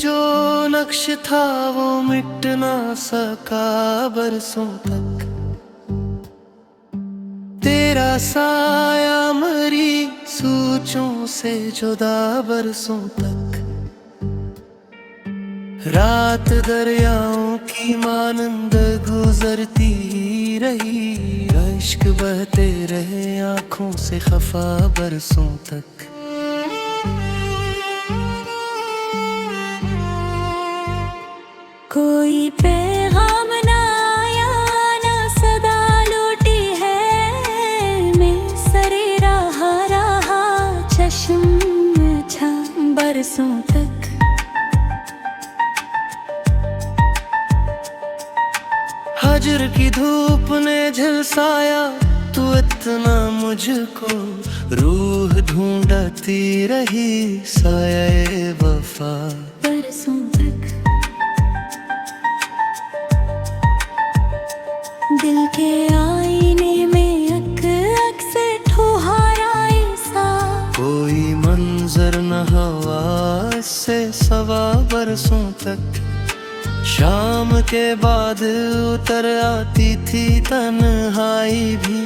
जो नक्श था वो मिट ना सका बरसों तक। तेरा साया मरी सूचों से जुदा बरसों तक। रात दरियाओं की मानंद गुजरती रही, इश्क बहते रहे आँखों से खफा बरसों तक। कोई पैगाम ना आया ना सदा लौटी है, मैं सरे रहा चश्म था बरसों तक। हजर की धूप ने झलसाया तू इतना मुझको, रूह ढूंढती रही साये वफा बरसों तक। दिल के आईने में अक से ठोहारा ऐसा, कोई मंजर न हवा से सवा बरसों तक। शाम के बाद उतर आती थी तन्हाई भी,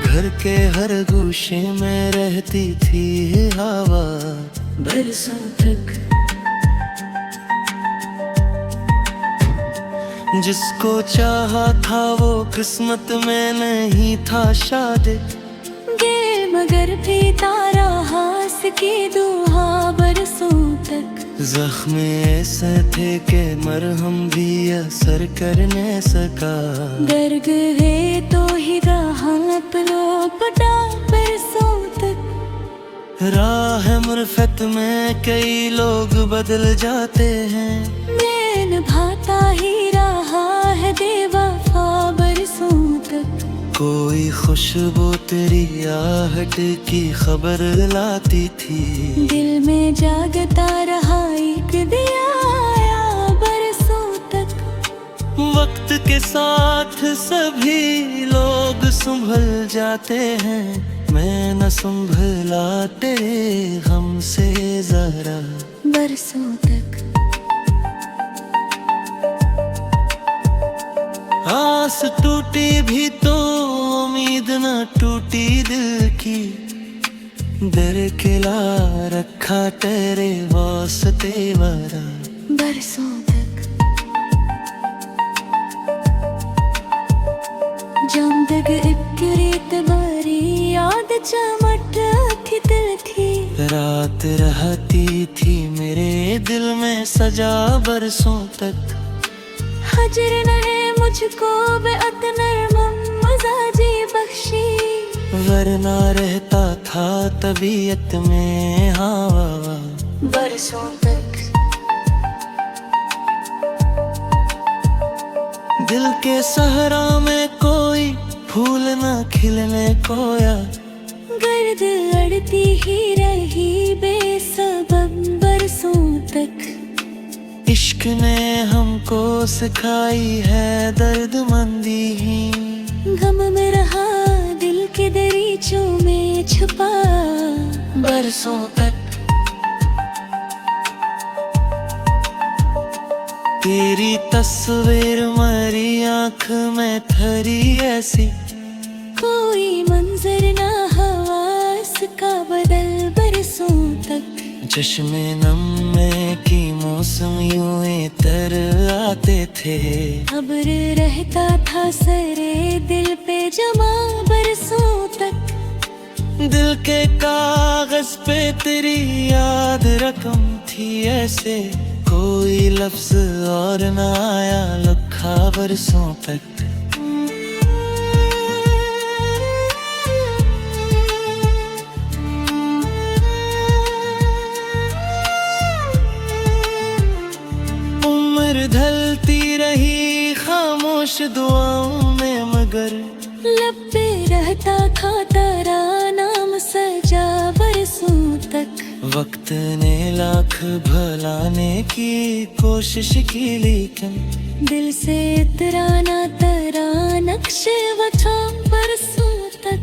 घर के हर गोशे में रहती थी हवा बरसों तक। जिसको चाहा था वो किस्मत में नहीं था शायद, गे मगर पीता रहा की दुआ बरसों तक। जख्म ऐसे थे कि मरहम भी असर कर न सका, दर्द है तो ही रहा पटा बरसों तक। राह मुरफत में कई लोग बदल जाते हैं, मैं निभाता ही रहा है बेवफा बरसों तक। कोई खुशबू तेरी आहट की खबर लाती थी, दिल में जागता रहा एक दिया आया बरसों तक। वक्त के साथ सभी लोग संभल जाते हैं, मैं न संभला तेरे गम से जरा बरसों तक। आस टूटी भी तो उम्मीद न टूटी दिल की, दर किला रखा तेरे वास्ते वरा बरसों तक। जमदग इकरीत बारी याद चमट थी दिल थी, रात रहती थी मेरे दिल में सजा बरसों तक। हजर न है मुझको बेअत नरम मजाजी बख्शी, वरना रहता था तबीयत में हवा बरसों तक। दिल के सहरा में कोई फूल न खिलने कोया, गर्द अड़ती ही रही बेसबब बरसों तक। इश्क ने हमको सिखाई है दर्दमंदी ही, गम में रहा दिल के दरीचों में छुपा बरसों तक। तेरी तस्वीर मरी आँख में थरी ऐसी, कोई मंजर ना हवास का बदल बरसों तक। चश्मे नम में की मौसम यूं तर आते थे, खबर रहता था सरे दिल पे जमा बरसों तक। दिल के कागज पे तेरी याद रकम थी ऐसे, कोई लफ्ज और न आया लिखा बरसों तक। उम्र ढलती रही खामोश दुआओं में, मगर लब पे रहता था तेरा नाम सजा बरसों तक। वक्त ने लाख भलाने की कोशिश की, लेकिन दिल से इतराना तेरा नक्श वफा बरसों तक।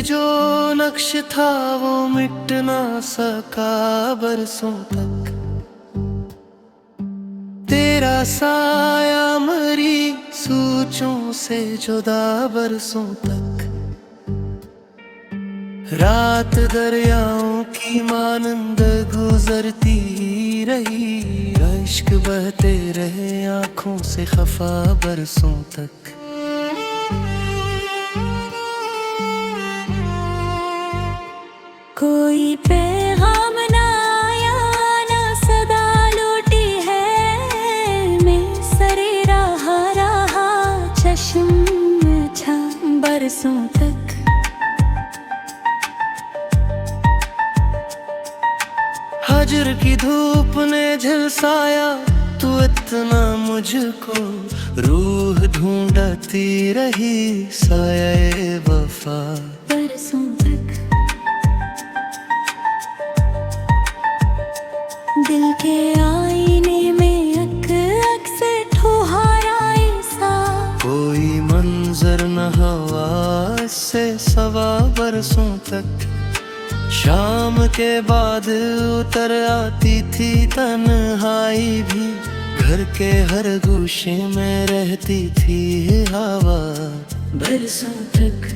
जो नक्श था वो मिट ना सका बरसों तक। तेरा साया मरी सूचों से जुदा बरसों तक। रात दरियाओं की मानंद गुजरती रही, इश्क बहते रहे आंखों से खफा बरसों तक। कोई पैगाम ना आया ना सदा लौटी है, मैं सरे रहा चश्म था बरसों तक। हजर की धूप ने झलसाया तू इतना मुझको, रूह ढूंढती रही साये वफा बरसों तक। दिल के आईने में अक से ठोहारा ऐसा, कोई मंजर न हवा से सवा बरसों तक। शाम के बाद उतर आती थी तन्हाई भी, घर के हर गोशे में रहती थी हवा बरसों तक।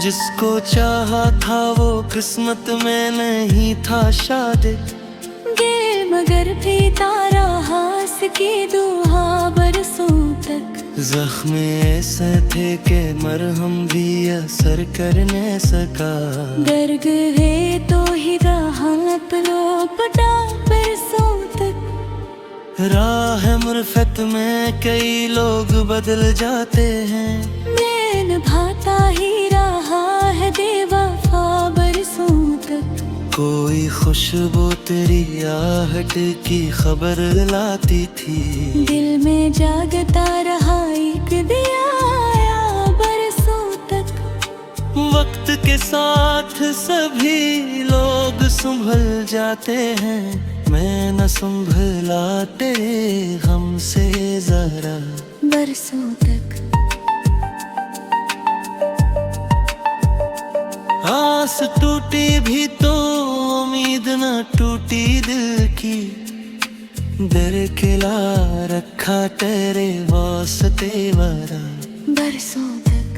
जिसको चाहा था वो किस्मत में नहीं था शायद, गे मगर भी तारा हास की दुआ बरसों तक। जख्म ऐसे थे कि मरहम भी असर कर न सका, दर्द है तो ही राहत लो पटा बरसों तक। राह मुरफत में कई लोग बदल जाते हैं, मैं निभाता ही रहा है बेवफा बरसों तक। कोई खुशबू तेरी आहट की खबर लाती थी, दिल में जागता रहा एक दिया आया बरसों तक। वक्त के साथ सभी लोग संभल जाते हैं, मैं न संभला तेरे गम से जरा बरसों तक। आस टूटी भी तो उम्मीद न टूटी दिल की, दर किला रखा तेरे वास्ते वरा बरसों तक।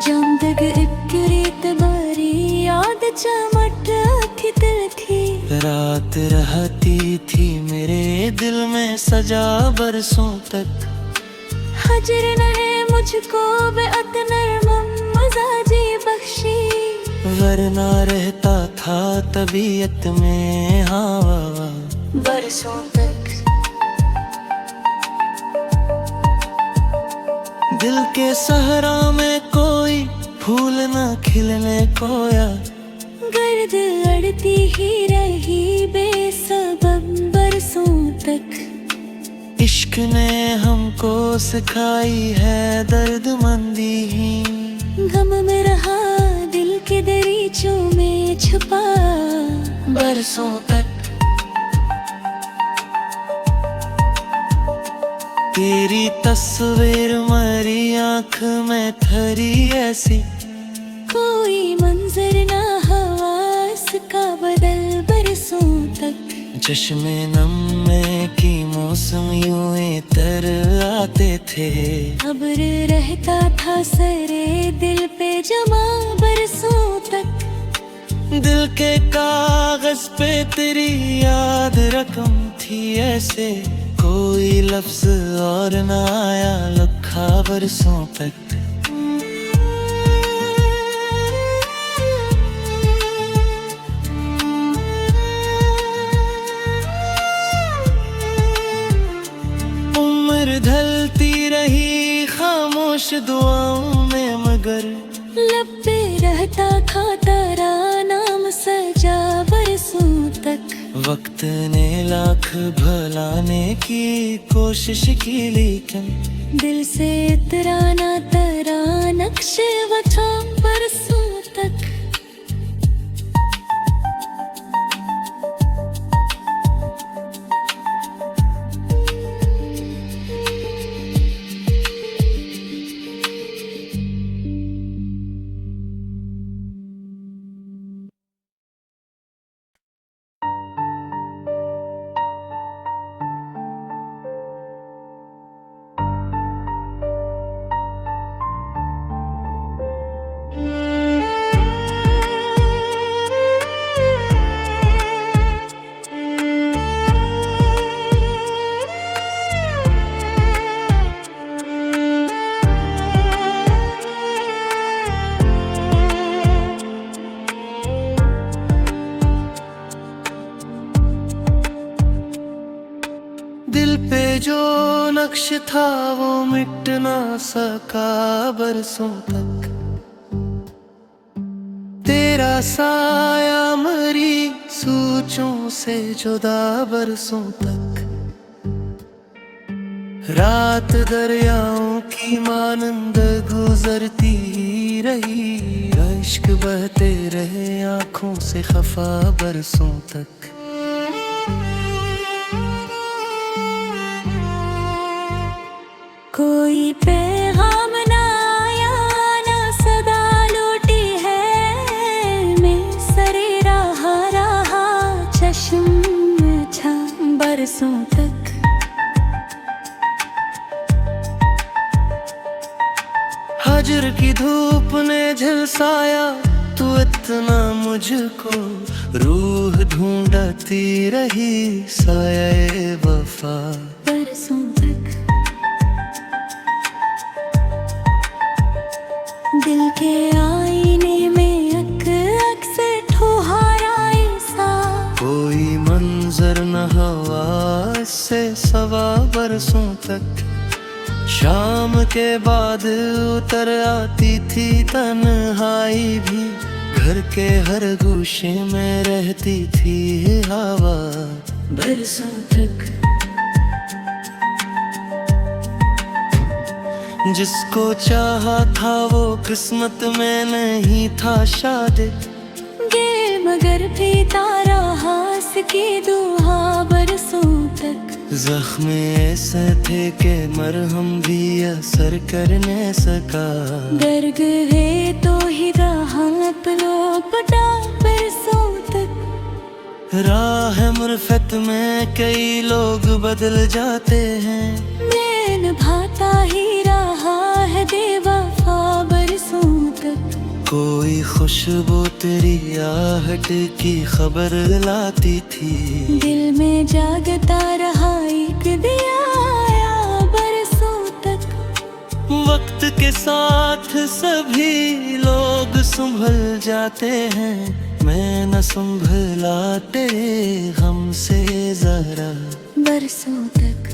जमदग इकरीत बारी याद चमट थी दिल थी, रात रहती थी मेरे दिल में सजा बरसों तक। हजर न है मुझको बेअत नरमम मजाजी बख्शी, वरना रहता था तबीयत में हवा बरसों तक। दिल के सहरा में कोई फूल न खिलने कोया, गर्द अड़ती ही रही बेसबब बरसों तक। इश्क ने हमको सिखाई है दर्दमंदी, गम में रहा दिल के दरीचों में छुपा बरसों तक। तेरी तस्वीर मरी आँख में ठहरी ऐसी, कोई मंजर ना हवास का बदल बरसों तक। चश्मे नम में की मौसम यूं तर आते थे, खबर रहता था सरे दिल पे जमा बरसों तक। दिल के कागज पे तेरी याद रकम थी ऐसे, कोई लफ्ज और न आया लिखा बरसों तक। उम्र ढलती रही खामोश दुआओं में, मगर लब पे रहता था तेरा नाम सजा बरसों तक। वक्त ने लाख भलाने की कोशिश की, लेकिन दिल से इतराना तेरा नक्श वफा बरसों तक। पे जो नक्श था वो मिट ना सका बरसों तक। तेरा साया मरी सोचों से जुदा बरसों तक। रात दरियाओं की मानंद गुजरती रही, इश्क बहते रहे आंखों से खफा बरसों तक। कोई पैगाम ना आया ना सदा लौटी है, मैं सरे रहा चश्म छा बरसों तक। हजर की धूप ने झलसाया तू इतना मुझको, रूह ढूंढती रही साये वफा बरसों तक। दिल के आईने में अक से ठोहारा ऐसा, कोई मंजर न हवा से सवा बरसों तक। शाम के बाद उतर आती थी तन्हाई भी, घर के हर गोशे में रहती थी हवा बरसों तक। जिसको चाहा था वो किस्मत में नहीं था शायद, गे मगर पीता रहा की दुआ बरसों तक। जख्म ऐसे थे कि मरहम भी असर कर न सका, दर्द है तो ही राहत लो पटा बरसों तक। राह मुरफत में कई लोग बदल जाते हैं, मैं निभाता ही रहा है बेवफा बरसों तक। कोई खुशबू तेरी आहट की खबर लाती थी, दिल में जागता रहा एक दिया आया बरसों तक। वक्त के साथ सभी लोग संभल जाते हैं, मैं न संभला तेरे गम से जरा बरसों तक।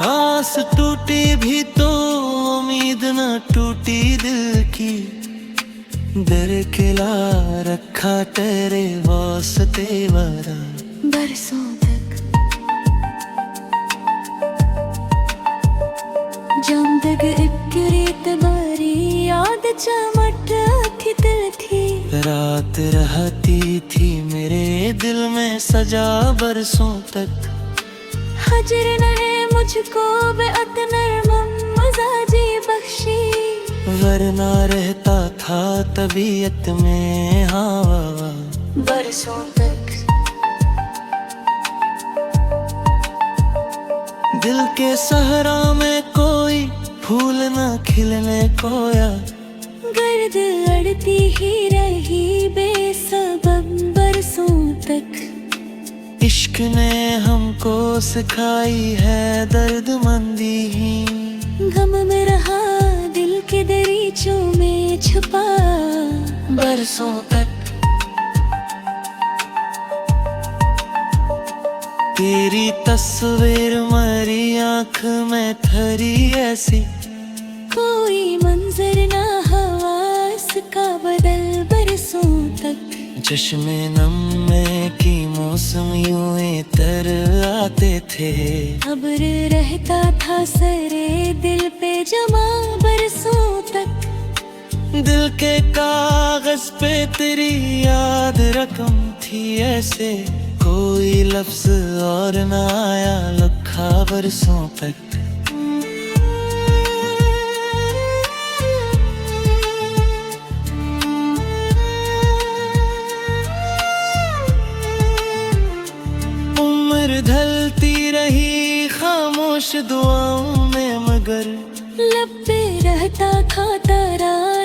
आस टूटी भी तो उम्मीद न टूटी दिल की, डर किला रखा तेरे वास्ते वरा बरसों तक। जमदग इकरीत बारी याद चमट थी दिल थी, रात रहती थी मेरे दिल में सजा बरसों तक। हजर न है मुझको बेअत नरमम मजाजी बख्शी, वरना रहता था तबीयत में हवा बरसों तक। दिल के सहरा में कोई फूल न खिलने कोया, गर्द अड़ती ही रही बेसबब बरसों तक। इश्क ने हमको सिखाई है दर्दमंदी ही, गम में रहा दिल के दरीचों में छुपा बरसों तक। तेरी तस्वीर मरी आँख में ठहरी ऐसी, कोई मंजर ना हवास का बदल बरसों तक। चश्मे नम में की मौसम यूं तर आते थे, खबर रहता था सरे दिल पे जमा बरसों तक। दिल के कागज पे तेरी याद रकम थी ऐसे, कोई लफ्ज और न आया लिखा बरसों तक। ढलती रही खामोश दुआओं में मगर, लब पे रहता खाता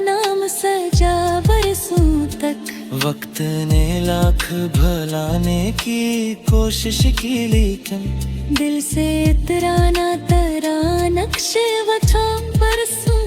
नाम सजा बरसों तक। वक्त ने लाख भलाने की कोशिश की लेकिन, दिल से इतराना तरा नक्शे वफा बरसों